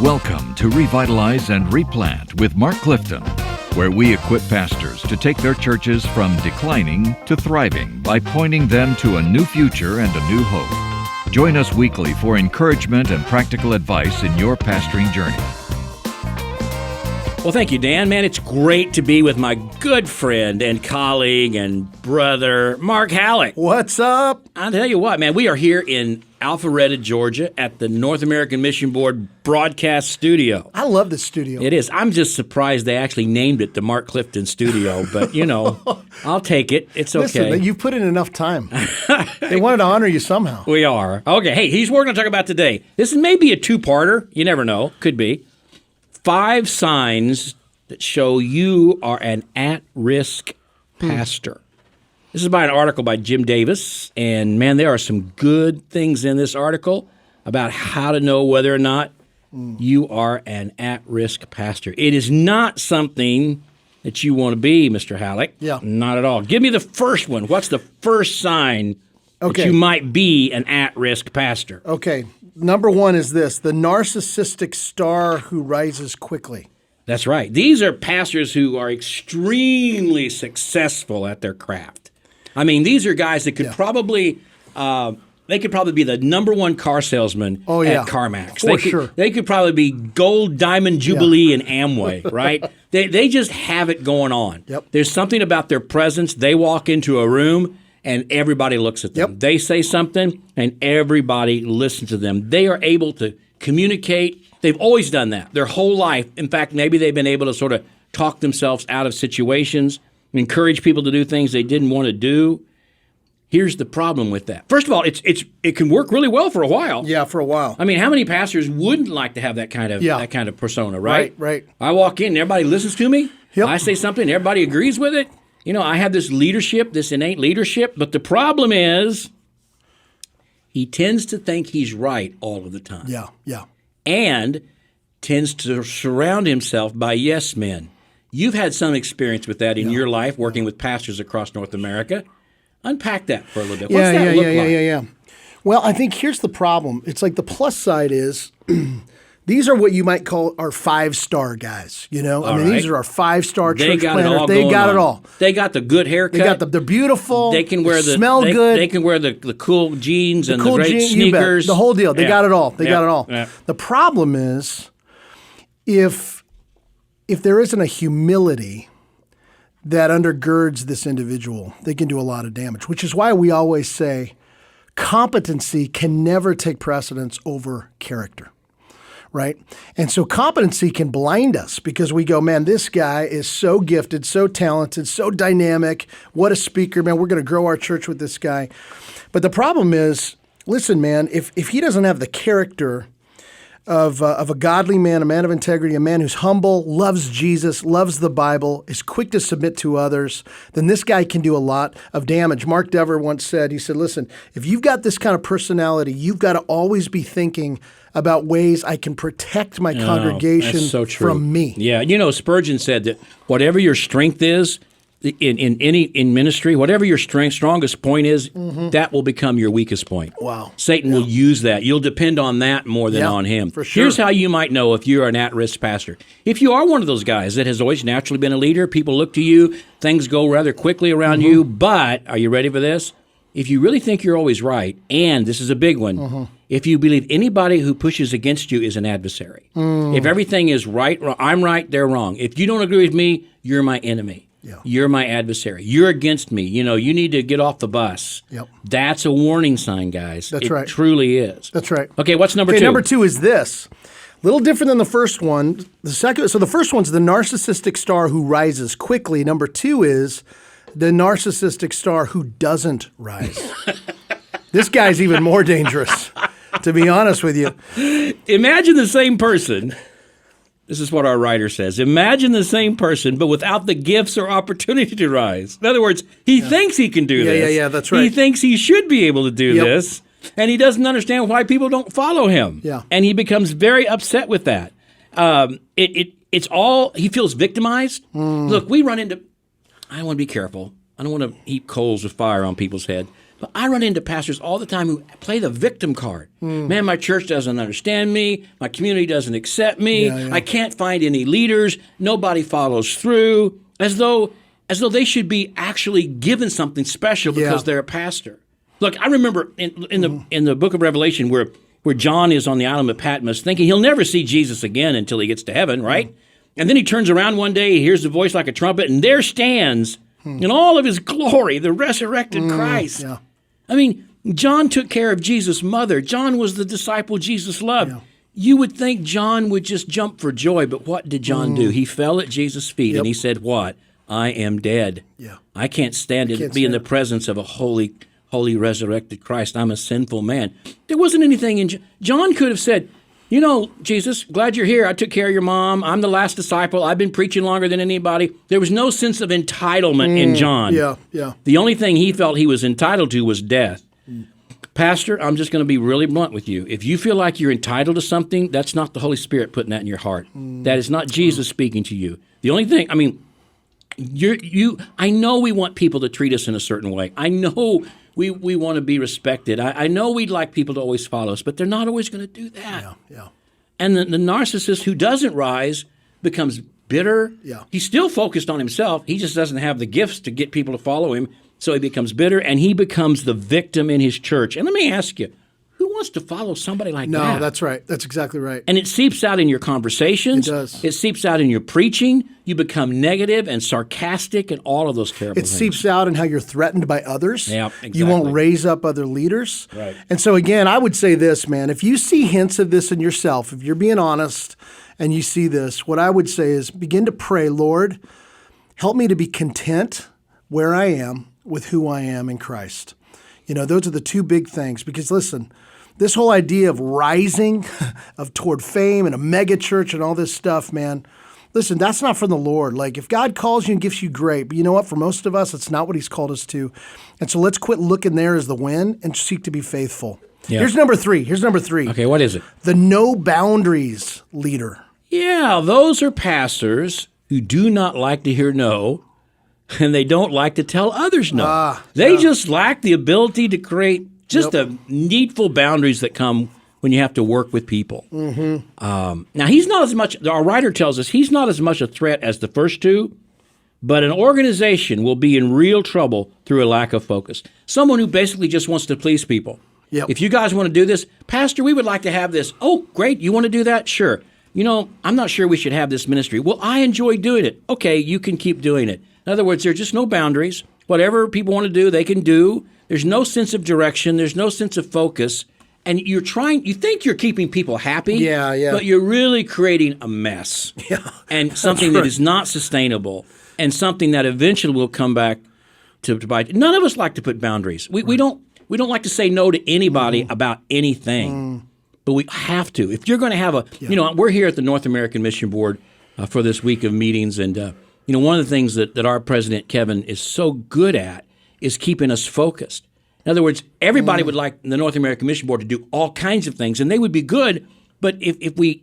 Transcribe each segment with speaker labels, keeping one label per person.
Speaker 1: Welcome to Revitalize and Replant with Mark Clifton, where we equip pastors to take their churches from declining to thriving by pointing them to a new future and a new hope. Join us weekly for encouragement and practical advice in your pastoring journey.
Speaker 2: Well, thank you, Dan. Man, it's great to be with my good friend and colleague and brother, Mark Hallock.
Speaker 3: What's up?
Speaker 2: I'll tell you what, man, we are here in Alpharetta, Georgia at the North American Mission Board broadcast studio.
Speaker 3: I love this studio.
Speaker 2: It is. I'm just surprised they actually named it the Mark Clifton Studio, but, you know, I'll take it. It's okay.
Speaker 3: Listen, you've put in enough time. They wanted to honor you somehow.
Speaker 2: We are. Okay, hey, here's what we're going to talk about today. This may be a two-parter. You never know. Could be. 5 signs that show you are an at-risk pastor. This is by an article by Jim Davis, and man, there are some good things in this article about how to know whether or not you are an at-risk pastor. It is not something that you want to be, Mr. Hallock.
Speaker 3: Yeah.
Speaker 2: Not at all. Give me the first one. What's the first sign that you might be an at-risk pastor?
Speaker 3: Okay. Number 1 is this: the narcissistic star who rises quickly.
Speaker 2: That's right. These are pastors who are extremely successful at their craft. I mean, these are guys that could probably they could probably be the number 1 car salesman at CarMax.
Speaker 3: Sure.
Speaker 2: They could probably be gold, diamond, jubilee, and Amway, right? They just have it going on.
Speaker 3: Yep.
Speaker 2: There's something about their presence. They walk into a room and everybody looks at them.
Speaker 3: Yep.
Speaker 2: They say something and everybody listens to them. They are able to communicate. They've always done that their whole life. In fact, maybe they've been able to sort of talk themselves out of situations, encourage people to do things they didn't want to do. Here's the problem with that. First of all, it can work really well for a while.
Speaker 3: Yeah, for a while.
Speaker 2: I mean, how many pastors wouldn't like to have that kind of persona, right?
Speaker 3: Right.
Speaker 2: I walk in and everybody listens to me.
Speaker 3: Yep.
Speaker 2: I say something and everybody agrees with it. You know, I have this leadership, this innate leadership, but the problem is he tends to think he's right all of the time.
Speaker 3: Yeah.
Speaker 2: And tends to surround himself by yes men. You've had some experience with that in your life, working with pastors across North America. Unpack that for a little bit. What's that look like?
Speaker 3: Yeah. Well, I think here's the problem. It's like the plus side is these are what you might call our 5-star guys. You know, these are our 5-star church planners. They got it all.
Speaker 2: They got the good haircut.
Speaker 3: They're beautiful.
Speaker 2: They can wear
Speaker 3: smell good.
Speaker 2: They can wear the cool jeans and
Speaker 3: cool
Speaker 2: the great sneakers.
Speaker 3: The whole deal. They got it all. They got it all.
Speaker 2: Yeah.
Speaker 3: The problem is if there isn't a humility that undergirds this individual, they can do a lot of damage, which is why we always say competency can never take precedence over character. Right? And so competency can blind us because we go, man, this guy is so gifted, so talented, so dynamic. What a speaker, man. We're going to grow our church with this guy. But the problem is, listen, man, if he doesn't have the character of a godly man, a man of integrity, a man who's humble, loves Jesus, loves the Bible, is quick to submit to others, then this guy can do a lot of damage. Mark Dever once said, he said, listen, if you've got this kind of personality, you've got to always be thinking about ways I can protect my congregation from me.
Speaker 2: Yeah, you know, Spurgeon said that whatever your strength is in ministry, whatever your strongest point is, that will become your weakest point.
Speaker 3: Wow.
Speaker 2: Satan will use that. You'll depend on that more than on him.
Speaker 3: For sure.
Speaker 2: Here's how you might know if you're an at-risk pastor. If you are one of those guys that has always naturally been a leader, people look to you, things go rather quickly around you, but, are you ready for this? If you really think you're always right, and this is a big one, if you believe anybody who pushes against you is an adversary. If everything is right, I'm right, they're wrong. If you don't agree with me, you're my enemy.
Speaker 3: Yeah.
Speaker 2: You're my adversary. You're against me. You know, you need to get off the bus.
Speaker 3: Yep.
Speaker 2: That's a warning sign, guys.
Speaker 3: That's right.
Speaker 2: It truly is.
Speaker 3: That's right.
Speaker 2: Okay, what's number 2?
Speaker 3: Number 2 is this. A little different than the first one. So the first one's the narcissistic star who rises quickly. Number 2 is the narcissistic star who doesn't rise. This guy's even more dangerous, to be honest with you.
Speaker 2: Imagine the same person. This is what our writer says. Imagine the same person, but without the gifts or opportunity to rise. In other words, he thinks he can do this.
Speaker 3: Yeah, that's right.
Speaker 2: He thinks he should be able to do this, and he doesn't understand why people don't follow him.
Speaker 3: Yeah.
Speaker 2: And he becomes very upset with that. It's all, he feels victimized. Look, we run into, I want to be careful. I don't want to heap coals of fire on people's head. But I run into pastors all the time who play the victim card. Man, my church doesn't understand me. My community doesn't accept me. I can't find any leaders. Nobody follows through. As though they should be actually given something special because they're a pastor. Look, I remember in the book of Revelation where John is on the island of Patmos thinking he'll never see Jesus again until he gets to heaven, right? And then he turns around one day, he hears the voice like a trumpet, and there stands in all of his glory the resurrected Christ.
Speaker 3: Yeah.
Speaker 2: I mean, John took care of Jesus' mother. John was the disciple Jesus loved. Yeah. You would think John would just jump for joy, but what did John do? He fell at Jesus' feet and he said, what? I am dead. Yeah. I can't stand to be in the presence of a holy resurrected Christ. I'm a sinful man. There wasn't anything in John could have said, you know, Jesus, glad you're here. I took care of your mom. I'm the last disciple. I've been preaching longer than anybody. There was no sense of entitlement in John.
Speaker 3: Yeah, yeah.
Speaker 2: The only thing he felt he was entitled to was death. Pastor, I'm just going to be really blunt with you. If you feel like you're entitled to something, that's not the Holy Spirit putting that in your heart. That is not Jesus speaking to you. The only thing, I mean, I know we want people to treat us in a certain way. I know we want to be respected. I know we'd like people to always follow us, but they're not always going to do that.
Speaker 3: Yeah, yeah.
Speaker 2: And the narcissist who doesn't rise becomes bitter. Yeah. He's still focused on himself. He just doesn't have the gifts to get people to follow him, so he becomes bitter, and he becomes the victim in his church. And let me ask you, who wants to follow somebody like that?
Speaker 3: No, that's right. That's exactly right.
Speaker 2: And it seeps out in your conversations.
Speaker 3: It does.
Speaker 2: It seeps out in your preaching. You become negative and sarcastic and all of those terrible things.
Speaker 3: It seeps out in how you're threatened by others.
Speaker 2: Yeah, exactly.
Speaker 3: You won't raise up other leaders.
Speaker 2: Right.
Speaker 3: And so, again, I would say this, man. If you see hints of this in yourself, if you're being honest and you see this, what I would say is begin to pray, Lord, help me to be content where I am with who I am in Christ. You know, those are the two big things. Because, listen, this whole idea of rising toward fame and a mega church and all this stuff, man, listen, that's not from the Lord. Like, if God calls you and gifts you, great. But you know what? For most of us, it's not what he's called us to. And so let's quit looking there as the win and seek to be faithful. Yeah. Here's number three.
Speaker 2: Okay, what is it?
Speaker 3: The no boundaries leader.
Speaker 2: Yeah, those are pastors who do not like to hear no, and they don't like to tell others no. They just lack the ability to create just the needful boundaries that come when you have to work with people. Now, he's not as much, our writer tells us, he's not as much a threat as the first two, but an organization will be in real trouble through a lack of focus. Someone who basically just wants to please people. Yep. If you guys want to do this, Pastor, we would like to have this. Oh, great, you want to do that? Sure. You know, I'm not sure we should have this ministry. Well, I enjoy doing it. Okay, you can keep doing it. In other words, there are just no boundaries. Whatever people want to do, they can do. There's no sense of direction. There's no sense of focus. And you think you're keeping people happy, but you're really creating a mess. Yeah, and something that is not sustainable and something that eventually will come back to bite. None of us like to put boundaries. We don't like to say no to anybody about anything. But we have to. If you're going to have we're here at the North American Mission Board for this week of meetings, and one of the things that our president, Kevin, is so good at is keeping us focused. In other words, everybody would like the North American Mission Board to do all kinds of things, and they would be good, but if we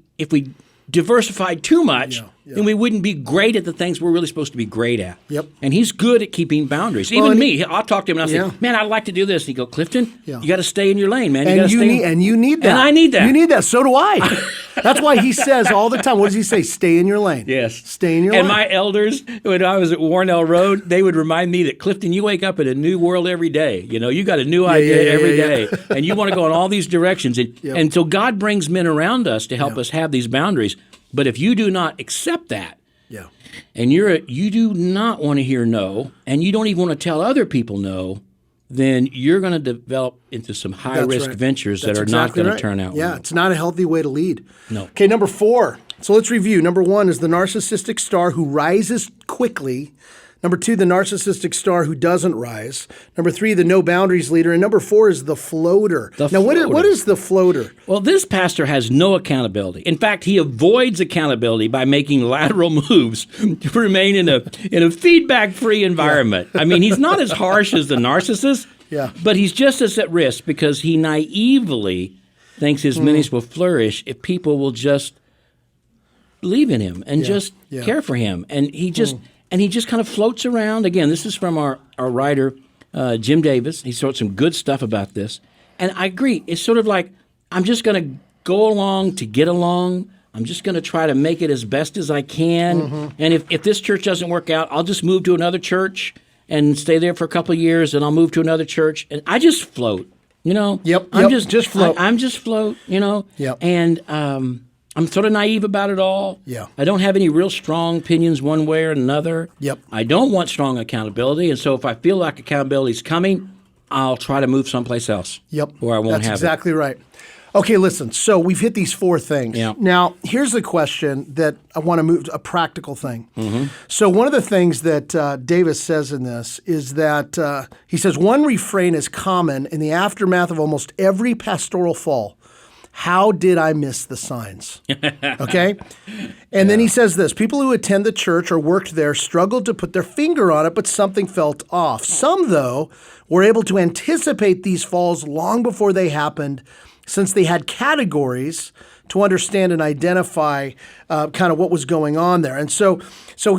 Speaker 2: diversified too much, then we wouldn't be great at the things we're really supposed to be great at. Yep. And he's good at keeping boundaries. Even me, I'll talk to him and I'll say, man, I'd like to do this. And he'd go, Clifton, you got to stay in your lane, man.
Speaker 3: And you need that.
Speaker 2: And I need that.
Speaker 3: You need that. So do I. That's why he says all the time, what does he say? Stay in your lane.
Speaker 2: Yes.
Speaker 3: Stay in your lane.
Speaker 2: And my elders, when I was at Warnell Road, they would remind me that, Clifton, you wake up in a new world every day. You got a new idea every day. And you want to go in all these directions. And so God brings men around us to help us have these boundaries. But if you do not accept that, and you do not want to hear no, and you don't even want to tell other people no, then you're going to develop into some high-risk ventures that are not going to turn out well.
Speaker 3: Yeah, it's not a healthy way to lead.
Speaker 2: No.
Speaker 3: Okay, number 4. So let's review. Number 1 is the narcissistic star who rises quickly. Number 2, the narcissistic star who doesn't rise. Number 3, the no boundaries leader. And number 4 is the floater. What is the floater?
Speaker 2: Well, this pastor has no accountability. In fact, he avoids accountability by making lateral moves to remain in a feedback-free environment. I mean, he's not as harsh as the narcissist, but he's just as at risk because he naively thinks his ministry will flourish if people will just believe in him and just care for him. And he just kind of floats around. Again, this is from our writer, Jim Davis. He wrote some good stuff about this. And I agree. It's sort of like, I'm just going to go along to get along. I'm just going to try to make it as best as I can. And if this church doesn't work out, I'll just move to another church and stay there for a couple of years, and I'll move to another church. And I just float, I'm just float. I'm just float,
Speaker 3: Yep.
Speaker 2: And I'm sort of naive about it all.
Speaker 3: Yeah.
Speaker 2: I don't have any real strong opinions one way or another.
Speaker 3: Yep.
Speaker 2: I don't want strong accountability, and so if I feel like accountability is coming, I'll try to move someplace else.
Speaker 3: Yep.
Speaker 2: Where I won't
Speaker 3: That's
Speaker 2: have
Speaker 3: exactly right. Okay, listen. So we've hit these 4 things.
Speaker 2: Yeah.
Speaker 3: Now, here's the question that I want to move to, a practical thing. So one of the things that Davis says in this is that he says one refrain is common in the aftermath of almost every pastoral fall. How did I miss the signs? Okay? And then he says this, people who attend the church or worked there struggled to put their finger on it, but something felt off. Some, though, were able to anticipate these falls long before they happened, since they had categories to understand and identify kind of what was going on there. And so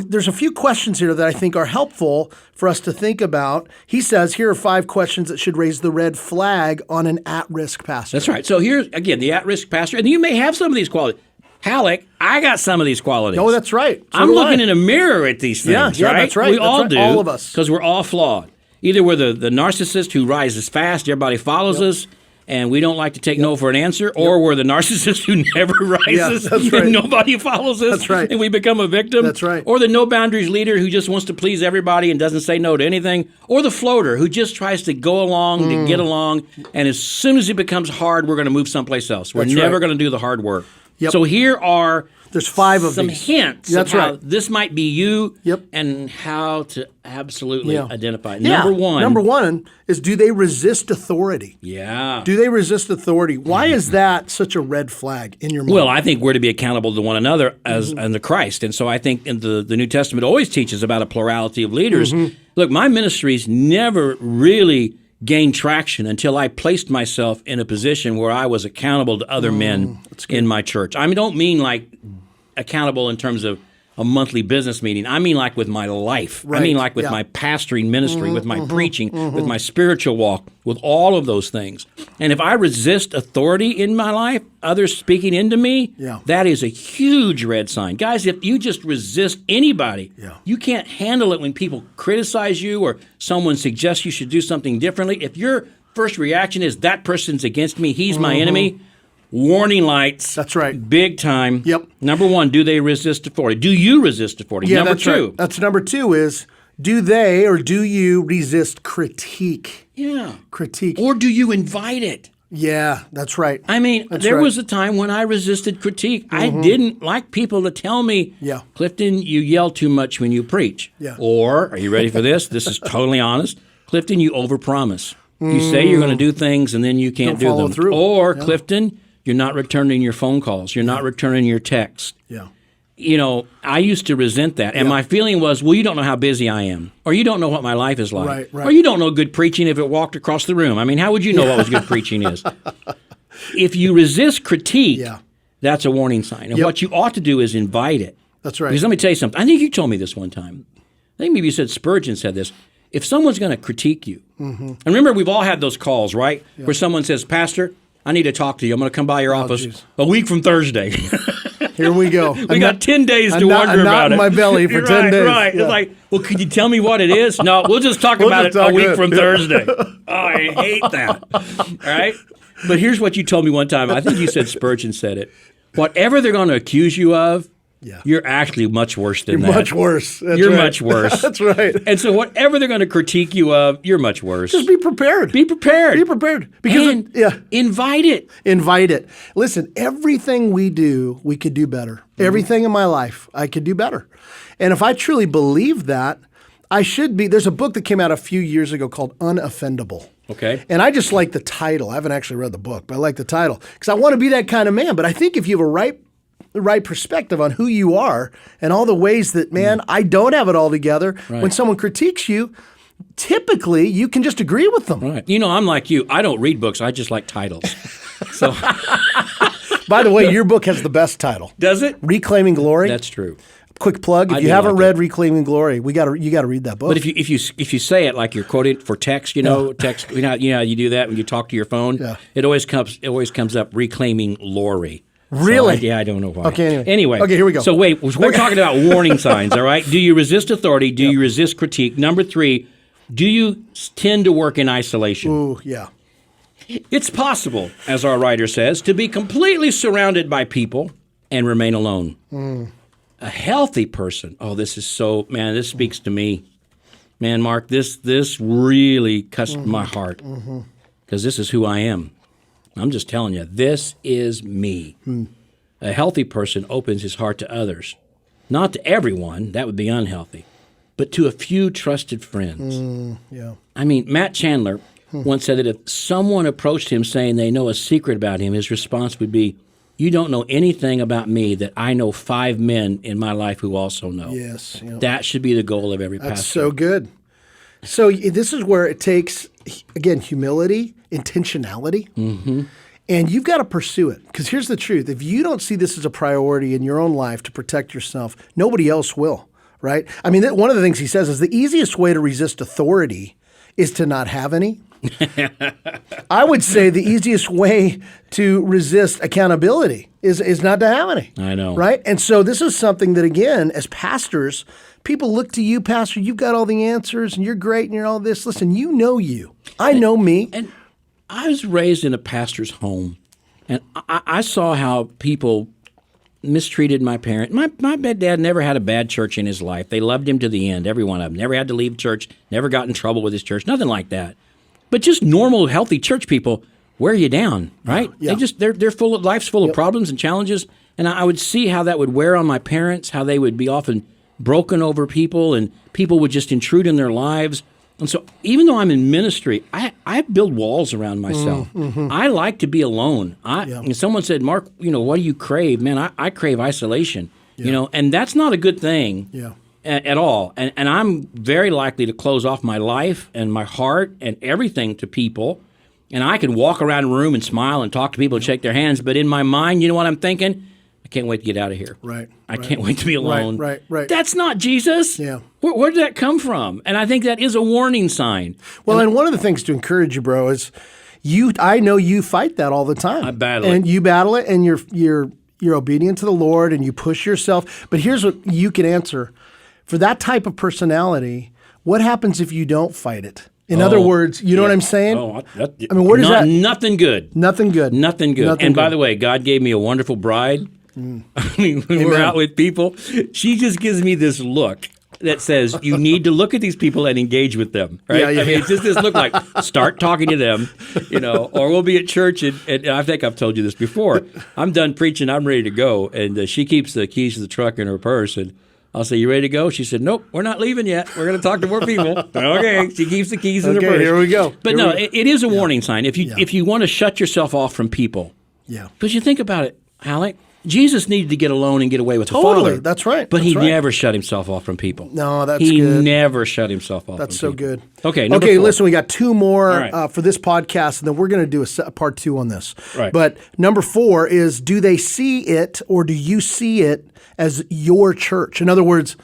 Speaker 3: there's a few questions here that I think are helpful for us to think about. He says, here are 5 questions that should raise the red flag on an at-risk pastor.
Speaker 2: That's right. So here's, again, the at-risk pastor. And you may have some of these qualities. Hallock, I got some of these qualities.
Speaker 3: Oh, that's right. So
Speaker 2: I'm
Speaker 3: do
Speaker 2: looking
Speaker 3: I.
Speaker 2: in a mirror at these things,
Speaker 3: Yeah,
Speaker 2: right?
Speaker 3: that's right.
Speaker 2: We all do.
Speaker 3: All of us.
Speaker 2: Because we're all flawed. Either we're the narcissist who rises fast, everybody follows us, and we don't like to take no for an answer, or we're the narcissist who never rises,
Speaker 3: that's right.
Speaker 2: and nobody follows us,
Speaker 3: That's right.
Speaker 2: and we become a victim.
Speaker 3: That's right.
Speaker 2: Or the no-boundaries leader who just wants to please everybody and doesn't say no to anything. Or the floater who just tries to go along to get along, and as soon as it becomes hard, we're going to move someplace else. We're
Speaker 3: That's
Speaker 2: never
Speaker 3: right.
Speaker 2: going to do the hard work.
Speaker 3: Yep.
Speaker 2: So here are
Speaker 3: There's 5 of
Speaker 2: some
Speaker 3: these.
Speaker 2: hints
Speaker 3: That's
Speaker 2: of how
Speaker 3: right.
Speaker 2: this might be you
Speaker 3: Yep.
Speaker 2: and how to absolutely
Speaker 3: Yeah.
Speaker 2: identify it.
Speaker 3: Yeah.
Speaker 2: Number one
Speaker 3: is, do they resist authority?
Speaker 2: Yeah.
Speaker 3: Do they resist authority? Why is that such a red flag in your mind?
Speaker 2: Well, I think we're to be accountable to one another as under Christ. And so I think in the New Testament always teaches about a plurality of leaders. Look, my ministries never really gained traction until I placed myself in a position where I was accountable to other men in my church. I don't mean like accountable in terms of a monthly business meeting. I mean like with my life.
Speaker 3: Right.
Speaker 2: I mean like with my pastoring ministry, with my preaching, with my spiritual walk, with all of those things. And if I resist authority in my life, others speaking into me, that is a huge red sign. Guys, if you just resist anybody, you can't handle it when people criticize you or someone suggests you should do something differently. If your first reaction is that person's against me, he's my enemy, warning lights.
Speaker 3: That's right.
Speaker 2: Big time.
Speaker 3: Yep.
Speaker 2: Number 1, do they resist authority? Do you resist authority?
Speaker 3: Yeah,
Speaker 2: Number
Speaker 3: that's
Speaker 2: 2.
Speaker 3: right. That's number 2 is, do they or do you resist critique?
Speaker 2: Yeah.
Speaker 3: Critique.
Speaker 2: Or do you invite it?
Speaker 3: Yeah, that's right.
Speaker 2: I mean, there was a time when I resisted critique. I didn't like people to tell me, Clifton, you yell too much when you preach.
Speaker 3: Yeah.
Speaker 2: Or, are you ready for this? This is totally honest. Clifton, you overpromise. You say you're going to do things and then you can't do
Speaker 3: follow
Speaker 2: them.
Speaker 3: through.
Speaker 2: Or, Clifton, you're not returning your phone calls. You're not returning your text.
Speaker 3: Yeah.
Speaker 2: I used to resent that. And my feeling was, well, you don't know how busy I am. Or you don't know what my life is like.
Speaker 3: Right.
Speaker 2: Or you don't know good preaching if it walked across the room. I mean, how would you know what was good preaching is? If you resist critique, that's a warning sign. And what you ought to do is invite it.
Speaker 3: That's right.
Speaker 2: Because let me tell you something. I think you told me this one time. I think maybe you said Spurgeon said this. If someone's going to critique you, and remember, we've all had those calls, right? Where someone says, Pastor, I need to talk to you. I'm going to come by your office
Speaker 3: geez.
Speaker 2: a week from Thursday.
Speaker 3: Here we go.
Speaker 2: We got 10 days to wonder about it.
Speaker 3: in my belly for 10 days.
Speaker 2: Right.
Speaker 3: Yeah.
Speaker 2: It's like, well, could you tell me what it is? No, we'll just talk about it a week from Thursday. Oh, I hate that. All right? But here's what you told me one time. I think you said Spurgeon said it. Whatever they're going to accuse you of, you're actually much worse than that.
Speaker 3: Much worse. That's
Speaker 2: You're
Speaker 3: right.
Speaker 2: much worse.
Speaker 3: That's right.
Speaker 2: And so whatever they're going to critique you of, you're much worse.
Speaker 3: Just be prepared.
Speaker 2: Be prepared.
Speaker 3: Be prepared. Because
Speaker 2: invite it.
Speaker 3: Invite it. Listen, everything we do, we could do better. Everything in my life, I could do better. And if I truly believe that, I should be. There's a book that came out a few years ago called Unoffendable.
Speaker 2: Okay.
Speaker 3: And I just like the title. I haven't actually read the book, but I like the title because I want to be that kind of man. But I think if you have the right perspective on who you are and all the ways that, man, I don't have it all together.
Speaker 2: Right.
Speaker 3: When someone critiques you, typically you can just agree with them.
Speaker 2: Right. I'm like you. I don't read books. I just like titles. So,
Speaker 3: By the way, your book has the best title.
Speaker 2: does it?
Speaker 3: Reclaiming Glory.
Speaker 2: That's true.
Speaker 3: quick plug. If you haven't read Reclaiming Glory, you got to read that book.
Speaker 2: But if you say it like you're quoting for text, text, you know how you do that when you talk to your phone.
Speaker 3: Yeah.
Speaker 2: It always comes up Reclaiming Glory.
Speaker 3: Really?
Speaker 2: So I don't know why.
Speaker 3: Okay.
Speaker 2: Anyway.
Speaker 3: Okay, here we go.
Speaker 2: So wait, we're talking about warning signs. All right. Do you resist authority? Do you resist critique? Number 3, do you tend to work in isolation?
Speaker 3: Ooh, yeah.
Speaker 2: It's possible, as our writer says, to be completely surrounded by people and remain alone. A healthy person. Oh, this speaks to me. Man, Mark, this really cuts my heart because this is who I am. I'm just telling you, this is me. A healthy person opens his heart to others. Not to everyone, that would be unhealthy, but to a few trusted friends.
Speaker 3: Yeah.
Speaker 2: I mean, Matt Chandler once said that if someone approached him saying they know a secret about him, his response would be, "You don't know anything about me that I know 5 men in my life who also know."
Speaker 3: Yes. Yeah.
Speaker 2: That should be the goal of every pastor.
Speaker 3: That's so good. So this is where it takes, again, humility, intentionality, and you've got to pursue it. Because here's the truth. If you don't see this as a priority in your own life to protect yourself, nobody else will, right? I mean, one of the things he says is the easiest way to resist authority is to not have any. I would say the easiest way to resist accountability is not to have any.
Speaker 2: I know.
Speaker 3: Right? And so this is something that, again, as pastors, people look to you, Pastor, you've got all the answers and you're great and you're all this. Listen, you know you. I know me.
Speaker 2: And I was raised in a pastor's home, and I saw how people mistreated my parent. My dad never had a bad church in his life. They loved him to the end, every one of them. Never had to leave church, never got in trouble with his church, nothing like that. But just normal, healthy church people wear you down, right?
Speaker 3: Yeah.
Speaker 2: They're full of life's full of problems and challenges, and I would see how that would wear on my parents, how they would be often broken over people, and people would just intrude in their lives. And so, even though I'm in ministry, I build walls around myself. I like to be alone. And someone said, "Mark, what do you crave?" Man, I crave isolation. And that's not a good thing.
Speaker 3: Yeah.
Speaker 2: At all. And I'm very likely to close off my life and my heart and everything to people. And I can walk around a room and smile and talk to people and shake their hands. But in my mind, you know what I'm thinking? I can't wait to get out of here.
Speaker 3: Right.
Speaker 2: I can't wait to be alone.
Speaker 3: Right.
Speaker 2: That's not Jesus.
Speaker 3: Yeah.
Speaker 2: Where did that come from? And I think that is a warning sign.
Speaker 3: Well, and one of the things to encourage you, bro, is I know you fight that all the time.
Speaker 2: I battle it.
Speaker 3: And you battle it, and you're obedient to the Lord, and you push yourself. But here's what you can answer. For that type of personality, what happens if you don't fight it? In other words, you know what I'm saying?
Speaker 2: I
Speaker 3: mean, where does that?
Speaker 2: Nothing good.
Speaker 3: Nothing good.
Speaker 2: Nothing good. And by the way, God gave me a wonderful bride. I mean, when we're out with people, she just gives me this look that says, you need to look at these people and engage with them, right? I mean, it's just this look like, start talking to them, or we'll be at church, and I think I've told you this before. I'm done preaching, I'm ready to go, and she keeps the keys to the truck in her purse, and I'll say, "You ready to go?" She said, "Nope, we're not leaving yet. We're going to talk to more people." Okay, she keeps the keys in her purse.
Speaker 3: Here we go.
Speaker 2: But it is a warning sign. If you want to shut yourself off from people, because you think about it, Hallock, Jesus needed to get alone and get away with the Father.
Speaker 3: That's right.
Speaker 2: But he never shut himself off from people.
Speaker 3: No, that's
Speaker 2: good. He
Speaker 3: good.
Speaker 2: never shut himself off.
Speaker 3: That's
Speaker 2: from
Speaker 3: so
Speaker 2: people.
Speaker 3: good.
Speaker 2: Okay. Number 4.
Speaker 3: Listen, we got 2 more
Speaker 2: right.
Speaker 3: for this podcast, and then we're going to do a part 2 on this.
Speaker 2: Right.
Speaker 3: But number 4 is: do they see it, or do you see it as your church? In other words,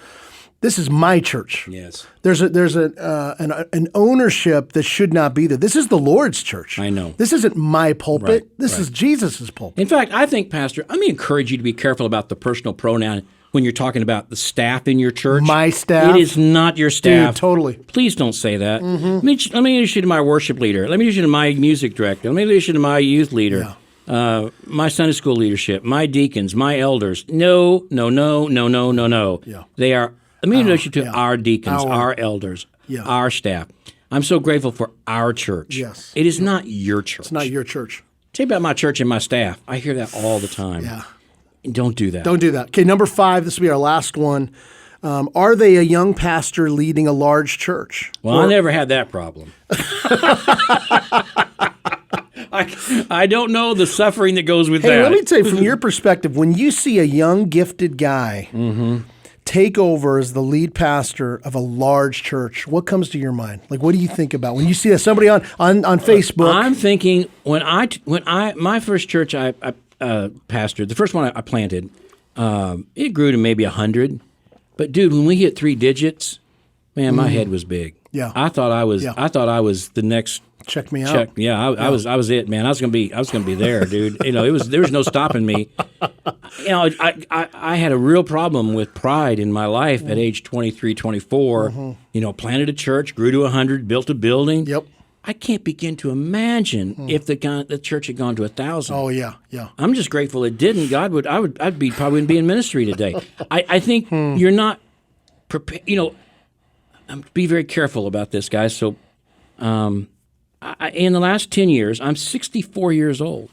Speaker 3: this is my church.
Speaker 2: Yes.
Speaker 3: There's an ownership that should not be there. This is the Lord's church.
Speaker 2: I know.
Speaker 3: This isn't my pulpit.
Speaker 2: Right,
Speaker 3: This is Jesus's pulpit.
Speaker 2: In fact, I think, Pastor, let me encourage you to be careful about the personal pronoun when you're talking about the staff in your church.
Speaker 3: My staff?
Speaker 2: It is not your staff.
Speaker 3: Dude, totally. Please
Speaker 2: don't say that. Let me introduce you to my worship leader. Let me introduce you to my music director. Let me introduce you to my youth leader. My Sunday school leadership, my deacons, my elders. No.
Speaker 3: Yeah.
Speaker 2: They are. Let me introduce you to our deacons, our elders, our staff. I'm so grateful for our church.
Speaker 3: Yes.
Speaker 2: It is not your church.
Speaker 3: It's not your church.
Speaker 2: Tell you about my church and my staff. I hear that all the time.
Speaker 3: Yeah.
Speaker 2: Don't do that.
Speaker 3: Don't do that. Okay, number 5, this will be our last one. Are they a young pastor leading a large church?
Speaker 2: Well, I never had that problem. I don't know the suffering that goes with that.
Speaker 3: Hey, let me tell you, from your perspective, when you see a young, gifted guy take over as the lead pastor of a large church, what comes to your mind? Like, what do you think about when you see somebody on Facebook?
Speaker 2: I'm thinking my first church I pastored, the first one I planted, it grew to maybe 100. But dude, when we hit 3 digits, man, my head was big.
Speaker 3: Yeah.
Speaker 2: I thought I was.
Speaker 3: Yeah.
Speaker 2: I thought I was the next.
Speaker 3: Check me out.
Speaker 2: Yeah, I was it, man. I was gonna be there, dude. There was no stopping me. I had a real problem with pride in my life at age 23, 24. Planted a church, grew to 100, built a building.
Speaker 3: Yep.
Speaker 2: I can't begin to imagine if the church had gone to 1,000.
Speaker 3: Oh yeah.
Speaker 2: I'm just grateful it didn't. I'd probably wouldn't be in ministry today. I think you're not prepared. Be very careful about this, guys. So, in the last 10 years, I'm 64 years old.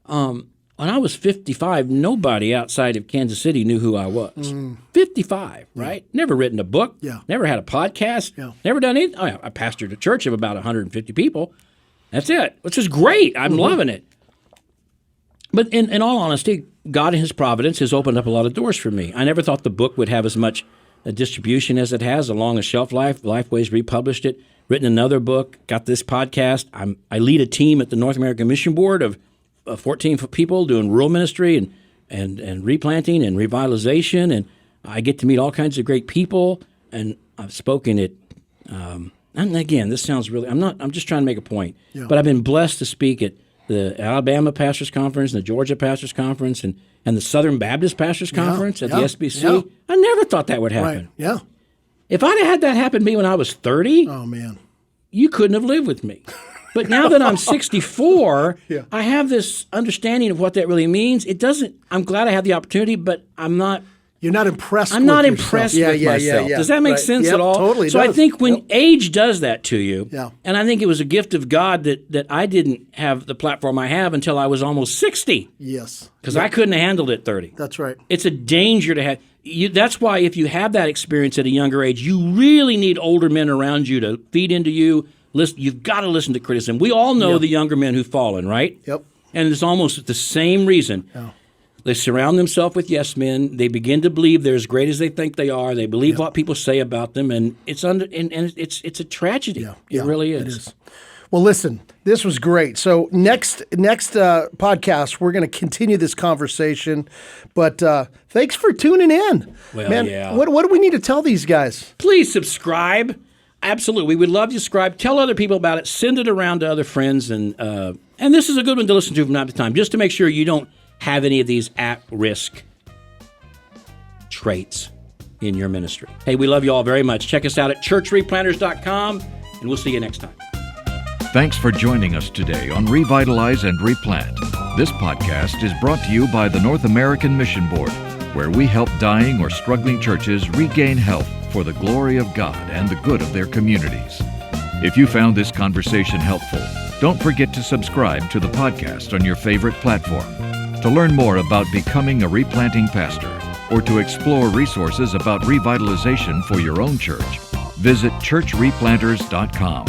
Speaker 2: When I was 55, nobody outside of Kansas City knew who I was. 55, right? Never written a book.
Speaker 3: Yeah.
Speaker 2: Never had a podcast.
Speaker 3: Yeah.
Speaker 2: Never done anything. Oh, yeah, I pastored a church of about 150 people. That's it, which is great. I'm loving it. But in all honesty, God in His providence has opened up a lot of doors for me. I never thought the book would have as much distribution as it has, along a shelf life. Lifeway's republished it, written another book, got this podcast. I lead a team at the North American Mission Board of 14 people doing rural ministry and replanting and revitalization, and I get to meet all kinds of great people. And I've spoken at, and again, this sounds really. I'm just trying to make a point.
Speaker 3: Yeah.
Speaker 2: But I've been blessed to speak at the Alabama Pastors Conference, and the Georgia Pastors Conference, and the Southern Baptist Pastors Conference at the SBC.
Speaker 3: Yeah.
Speaker 2: I never thought that would happen.
Speaker 3: Right. Yeah.
Speaker 2: If I'd have had that happen to me when I was 30,
Speaker 3: Oh man.
Speaker 2: you couldn't have lived with me. But now that I'm 64,
Speaker 3: Yeah.
Speaker 2: I have this understanding of what that really means. I'm glad I have the opportunity, but I'm not
Speaker 3: You're not impressed.
Speaker 2: I'm
Speaker 3: with
Speaker 2: not
Speaker 3: yourself.
Speaker 2: impressed
Speaker 3: Yeah,
Speaker 2: with
Speaker 3: yeah,
Speaker 2: myself.
Speaker 3: Yeah.
Speaker 2: Does that make
Speaker 3: Right.
Speaker 2: sense
Speaker 3: Yep,
Speaker 2: at all?
Speaker 3: Totally.
Speaker 2: So
Speaker 3: does.
Speaker 2: I think when
Speaker 3: Yep.
Speaker 2: age does that to you,
Speaker 3: Yeah.
Speaker 2: and I think it was a gift of God that I didn't have the platform I have until I was almost 60,
Speaker 3: Yes.
Speaker 2: because I couldn't have handled it at 30.
Speaker 3: That's right.
Speaker 2: It's a danger to have. That's why if you have that experience at a younger age, you really need older men around you to feed into you. Listen, you've got to listen to criticism. We all know the younger men who've fallen, right?
Speaker 3: Yep.
Speaker 2: And it's almost the same reason.
Speaker 3: Yeah.
Speaker 2: They surround themselves with yes men. They begin to believe they're as great as they think they are. They believe what people say about them, and it's it's a tragedy.
Speaker 3: Yeah.
Speaker 2: It really is.
Speaker 3: It is. Well, listen, this was great. So next podcast, we're going to continue this conversation. But thanks for tuning in.
Speaker 2: Well,
Speaker 3: man,
Speaker 2: yeah.
Speaker 3: What do we need to tell these guys?
Speaker 2: Please subscribe. Absolutely, we would love you to subscribe. Tell other people about it. Send it around to other friends, and this is a good one to listen to from time to time, just to make sure you don't have any of these at-risk traits in your ministry. Hey, we love you all very much. Check us out at churchreplanters.com, and we'll see you next time.
Speaker 1: Thanks for joining us today on Revitalize and Replant. This podcast is brought to you by the North American Mission Board, where we help dying or struggling churches regain health for the glory of God and the good of their communities. If you found this conversation helpful, don't forget to subscribe to the podcast on your favorite platform. To learn more about becoming a replanting pastor or to explore resources about revitalization for your own church, visit churchreplanters.com.